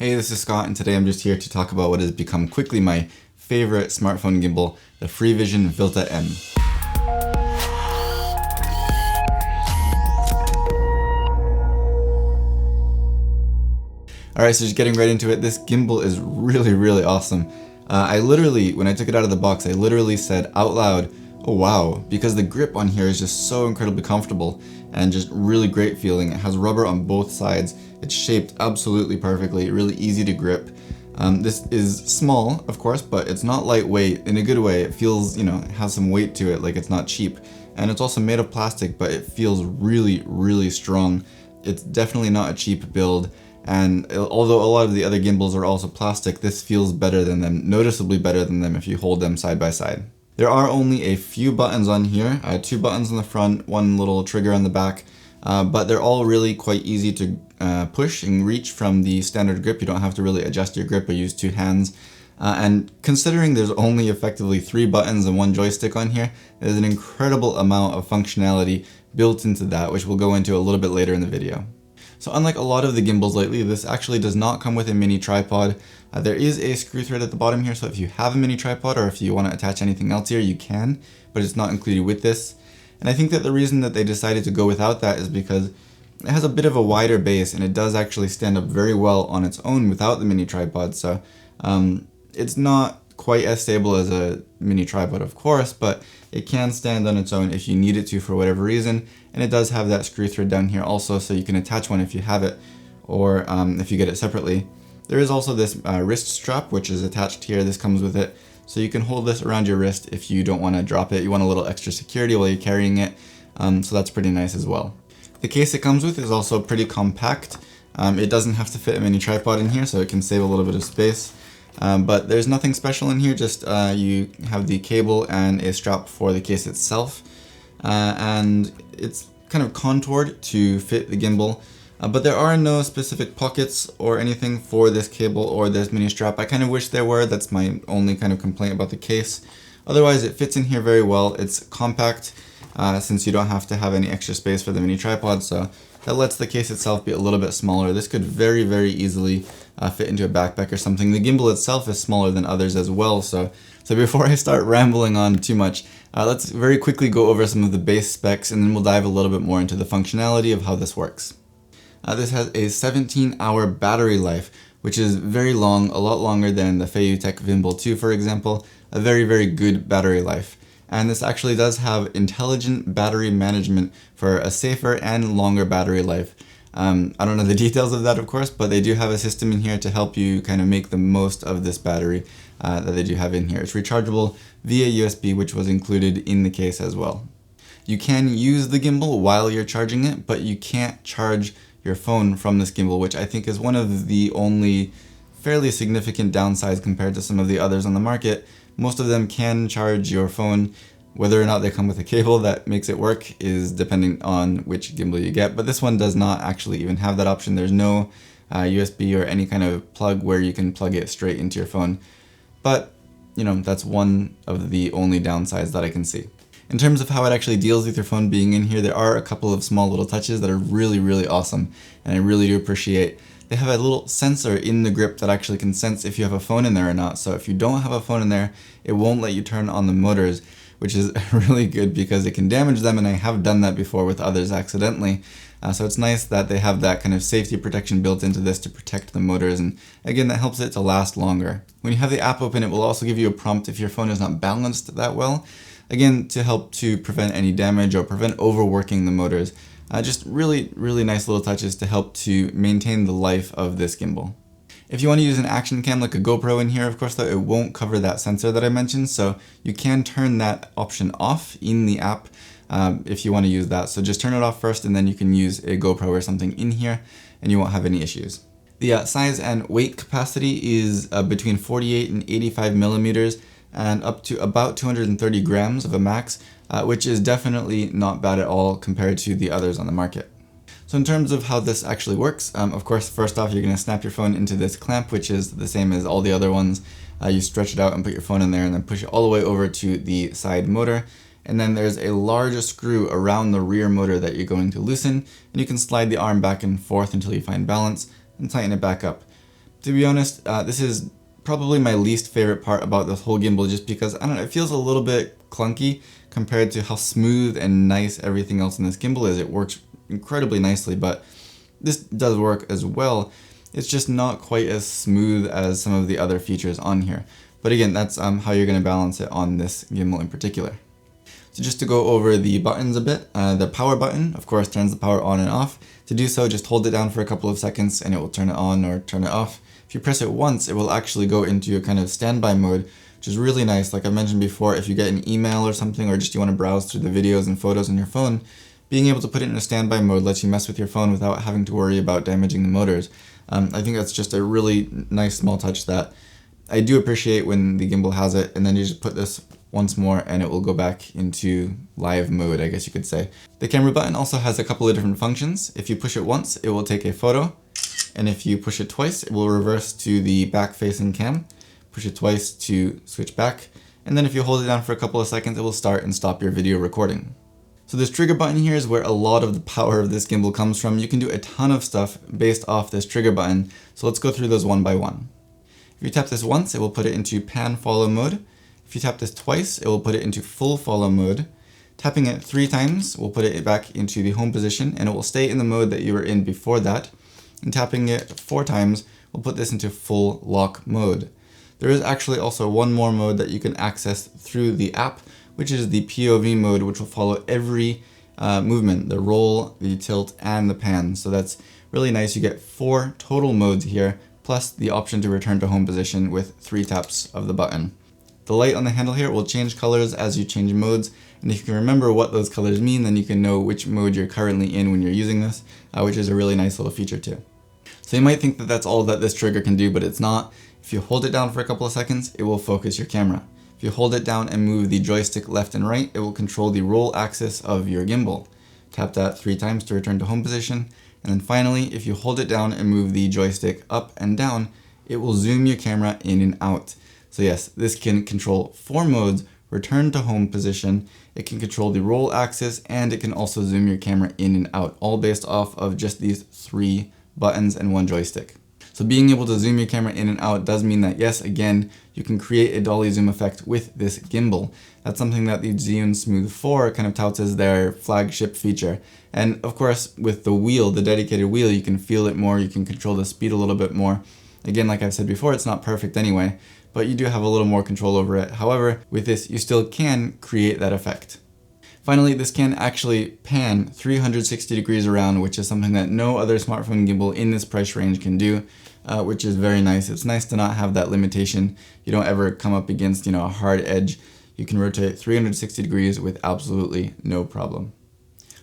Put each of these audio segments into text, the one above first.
Hey, this is Scott, and today I'm just here to talk about what has become quickly my favorite smartphone gimbal, the Freevision Vilta M. Alright, so just getting right into it, this gimbal is really awesome. When I took it out of the box, I literally said out loud, oh wow, because the grip on here is just so incredibly comfortable and just really great feeling. It has rubber on both sides. It's shaped absolutely perfectly, really easy to grip. This is small, of course, but it's not lightweight in a good way. It feels, it has some weight to it, like it's not cheap. And it's also made of plastic, but it feels really strong. It's definitely not a cheap build. And although a lot of the other gimbals are also plastic, this feels better than them, noticeably better than them if you hold them side by side. There are only a few buttons on here, 2 buttons on the front, 1 little trigger on the back, but they're all really quite easy to push and reach from the standard grip. You don't have to really adjust your grip or use 2 hands. And considering there's only effectively 3 buttons and 1 joystick on here, there's an incredible amount of functionality built into that, which we'll go into a little bit later in the video. So unlike a lot of the gimbals lately, this actually does not come with a mini tripod. There is a screw thread at the bottom here, so if you have a mini tripod or if you want to attach anything else here, you can, but it's not included with this. And I think that the reason that they decided to go without that is because it has a bit of a wider base and it does actually stand up very well on its own without the mini tripod. So it's not quite as stable as a mini tripod, of course, but it can stand on its own if you need it to for whatever reason. And it does have that screw thread down here also, so you can attach one if you have it, or if you get it separately. There is also this wrist strap, which is attached here. This comes with it, so you can hold this around your wrist if you don't want to drop it. You want a little extra security while you're carrying it, so that's pretty nice as well. The case it comes with is also pretty compact. It doesn't have to fit a mini tripod in here, so it can save a little bit of space. But there's nothing special in here, just you have the cable and a strap for the case itself. And it's kind of contoured to fit the gimbal. But there are no specific pockets or anything for this cable or this mini strap. I kind of wish there were. That's my only kind of complaint about the case. Otherwise, it fits in here very well. It's compact since you don't have to have any extra space for the mini tripod, so that lets the case itself be a little bit smaller. This could very easily fit into a backpack or something. The gimbal itself is smaller than others as well, so before I start rambling on too much, let's very quickly go over some of the base specs and then we'll dive a little bit more into the functionality of how this works. This has a 17-hour battery life, which is very long, a lot longer than the Feiyutech Gimbal 2, for example. A very good battery life. And this actually does have intelligent battery management for a safer and longer battery life. I don't know the details of that, of course, but they do have a system in here to help you kind of make the most of this battery that they do have in here. It's rechargeable via USB, which was included in the case as well. You can use the gimbal while you're charging it, but you can't charge your phone from this gimbal, which I think is one of the only fairly significant downsides compared to some of the others on the market. Most of them can charge your phone. Whether or not they come with a cable that makes it work is depending on which gimbal you get, but this one does not actually even have that option. There's no USB or any kind of plug where you can plug it straight into your phone. But, that's one of the only downsides that I can see. In terms of how it actually deals with your phone being in here, there are a couple of small little touches that are really awesome, and I really do appreciate. They have a little sensor in the grip that actually can sense if you have a phone in there or not. So if you don't have a phone in there, it won't let you turn on the motors, which is really good because it can damage them, and I have done that before with others accidentally. So it's nice that they have that kind of safety protection built into this to protect the motors, and again, that helps it to last longer. When you have the app open, it will also give you a prompt if your phone is not balanced that well, again, to help to prevent any damage or prevent overworking the motors. Just really nice little touches to help to maintain the life of this gimbal. If you want to use an action cam like a GoPro in here, of course, though, it won't cover that sensor that I mentioned, so you can turn that option off in the app if you want to use that. So just turn it off first, and then you can use a GoPro or something in here, and you won't have any issues. The size and weight capacity is between 48 and 85 millimeters, and up to about 230 grams of a max, which is definitely not bad at all compared to the others on the market. So in terms of how this actually works, of course, first off, you're going to snap your phone into this clamp, which is the same as all the other ones. You stretch it out and put your phone in there and then push it all the way over to the side motor. And then there's a large screw around the rear motor that you're going to loosen, and you can slide the arm back and forth until you find balance and tighten it back up. To be honest, this is probably my least favorite part about this whole gimbal, just because, I don't know, it feels a little bit clunky compared to how smooth and nice everything else in this gimbal is. It works incredibly nicely, but this does work as well. It's just not quite as smooth as some of the other features on here. But again, that's how you're going to balance it on this gimbal in particular. So just to go over the buttons a bit, the power button, of course, turns the power on and off. To do so, just hold it down for a couple of seconds and it will turn it on or turn it off. If you press it once, it will actually go into a kind of standby mode, which is really nice. Like I mentioned before, if you get an email or something, or just you want to browse through the videos and photos on your phone, being able to put it in a standby mode lets you mess with your phone without having to worry about damaging the motors. I think that's just a really nice small touch that I do appreciate when the gimbal has it, and then you just put this once more and it will go back into live mode, I guess you could say. The camera button also has a couple of different functions. If you push it once, it will take a photo, and if you push it twice, it will reverse to the back-facing cam. Push it twice to switch back, and then if you hold it down for a couple of seconds, it will start and stop your video recording. So this trigger button here is where a lot of the power of this gimbal comes from. You can do a ton of stuff based off this trigger button, so let's go through those one by one. If you tap this once, it will put it into pan follow mode. If you tap this twice, it will put it into full follow mode. Tapping it 3 times will put it back into the home position, and it will stay in the mode that you were in before that. And tapping it 4 times will put this into full lock mode. There is actually also one more mode that you can access through the app, which is the POV mode, which will follow every movement, the roll, the tilt, and the pan. So that's really nice. You get 4 total modes here, plus the option to return to home position with 3 taps of the button. The light on the handle here will change colors as you change modes, and if you can remember what those colors mean, then you can know which mode you're currently in when you're using this, which is a really nice little feature too. So you might think that that's all that this trigger can do, but it's not. If you hold it down for a couple of seconds, it will focus your camera. If you hold it down and move the joystick left and right, it will control the roll axis of your gimbal. Tap that 3 times to return to home position. And then finally, if you hold it down and move the joystick up and down, it will zoom your camera in and out. So yes, this can control 4 modes, return to home position, it can control the roll axis, and it can also zoom your camera in and out, all based off of just these 3 buttons and 1 joystick. So being able to zoom your camera in and out does mean that, yes, again, you can create a dolly zoom effect with this gimbal. That's something that the Zhiyun Smooth 4 kind of touts as their flagship feature. And of course, with the wheel, the dedicated wheel, you can feel it more, you can control the speed a little bit more. Again, like I've said before, it's not perfect anyway, but you do have a little more control over it. However, with this, you still can create that effect. Finally, this can actually pan 360 degrees around, which is something that no other smartphone gimbal in this price range can do, which is very nice. It's nice to not have that limitation. You don't ever come up against, a hard edge. You can rotate 360 degrees with absolutely no problem.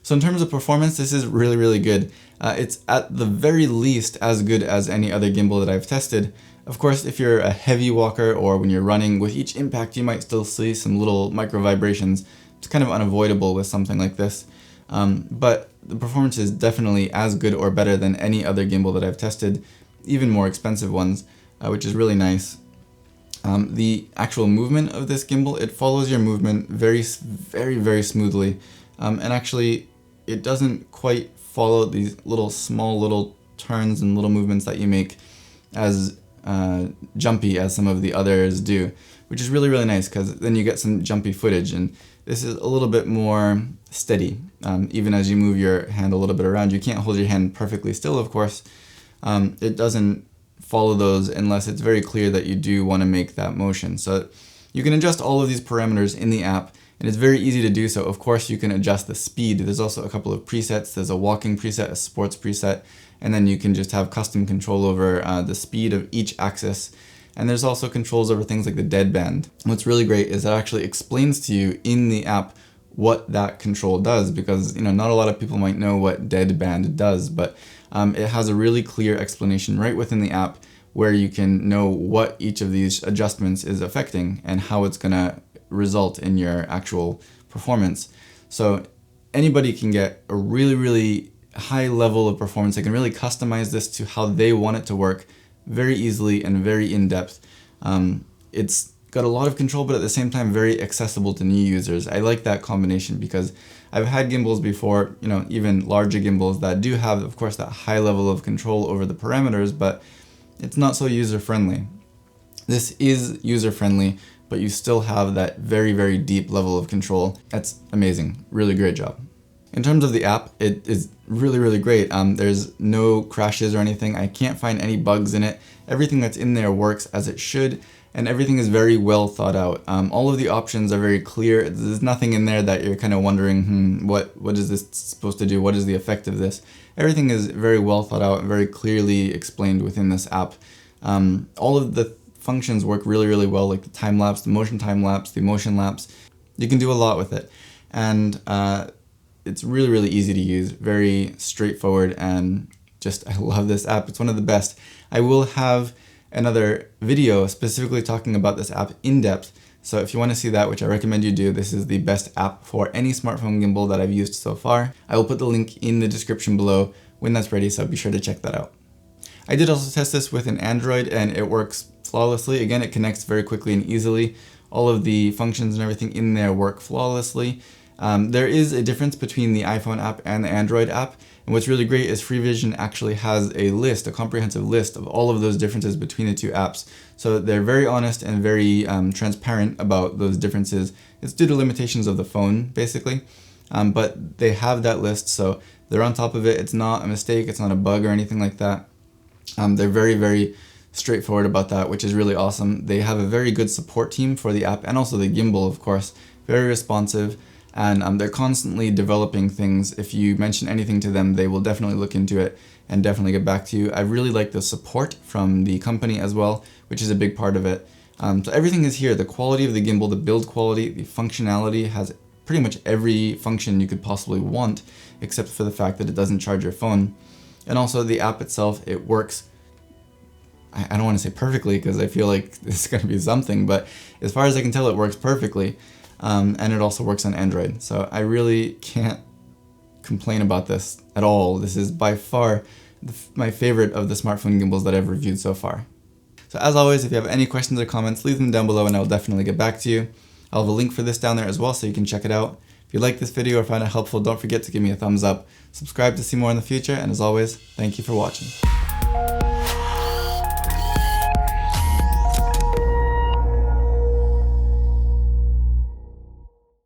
So in terms of performance, this is really, really good. It's at the very least as good as any other gimbal that I've tested. Of course, if you're a heavy walker or when you're running, with each impact you might still see some little micro vibrations. It's kind of unavoidable with something like this. But the performance is definitely as good or better than any other gimbal that I've tested, even more expensive ones, which is really nice. The actual movement of this gimbal, it follows your movement very, very smoothly. And actually, it doesn't quite follow these small little turns and little movements that you make as jumpy as some of the others do, which is really, really nice, because then you get some jumpy footage, and this is a little bit more steady. Even as you move your hand a little bit around, you can't hold your hand perfectly still, of course. It doesn't follow those unless it's very clear that you do want to make that motion. So you can adjust all of these parameters in the app, and it's very easy to do so. Of course, you can adjust the speed. There's also a couple of presets. There's a walking preset, a sports preset, and then you can just have custom control over the speed of each axis. And there's also controls over things like the deadband. What's really great is it actually explains to you in the app what that control does, because not a lot of people might know what deadband does, but it has a really clear explanation right within the app where you can know what each of these adjustments is affecting and how it's going to result in your actual performance. So anybody can get a really, really high level of performance. They can really customize this to how they want it to work very easily and very in-depth. It's got a lot of control, but at the same time very accessible to new users. I like that combination because I've had gimbals before, even larger gimbals that do have, of course, that high level of control over the parameters, but it's not so user-friendly. This is user-friendly, but you still have that very, very deep level of control. That's amazing. Really great job. In terms of the app, it is really, really great. There's no crashes or anything. I can't find any bugs in it. Everything that's in there works as it should, and everything is very well thought out. All of the options are very clear. There's nothing in there that you're kind of wondering, what is this supposed to do? What is the effect of this? Everything is very well thought out and very clearly explained within this app. All of the functions work really, really well, like the time lapse, the motion time lapse, the motion lapse. You can do a lot with it. And it's really, really easy to use, very straightforward, and just, I love this app. It's one of the best. I will have another video specifically talking about this app in depth. So if you want to see that, which I recommend you do, this is the best app for any smartphone gimbal that I've used so far. I will put the link in the description below when that's ready, so be sure to check that out. I did also test this with an Android, and it works flawlessly. Again, it connects very quickly and easily. All of the functions and everything in there work flawlessly. There is a difference between the iPhone app and the Android app, and what's really great is Freevision actually has a list, a comprehensive list of all of those differences between the two apps. So they're very honest and very transparent about those differences. It's due to limitations of the phone, basically, but they have that list, so they're on top of it. It's not a mistake, it's not a bug or anything like that. They're very, very straightforward about that, which is really awesome. They have a very good support team for the app, and also the gimbal, of course, very responsive. And they're constantly developing things. If you mention anything to them, they will definitely look into it and definitely get back to you. I really like the support from the company as well, which is a big part of it. So everything is here. The quality of the gimbal, the build quality, the functionality has pretty much every function you could possibly want, except for the fact that it doesn't charge your phone. And also the app itself, it works, I don't want to say perfectly because I feel like this is going to be something, but as far as I can tell, it works perfectly. And it also works on Android. So I really can't complain about this at all. This is by far my favorite of the smartphone gimbals that I've reviewed so far. So as always, if you have any questions or comments, leave them down below and I'll definitely get back to you. I'll have a link for this down there as well so you can check it out. If you like this video or find it helpful, don't forget to give me a thumbs up. Subscribe to see more in the future, and as always, thank you for watching.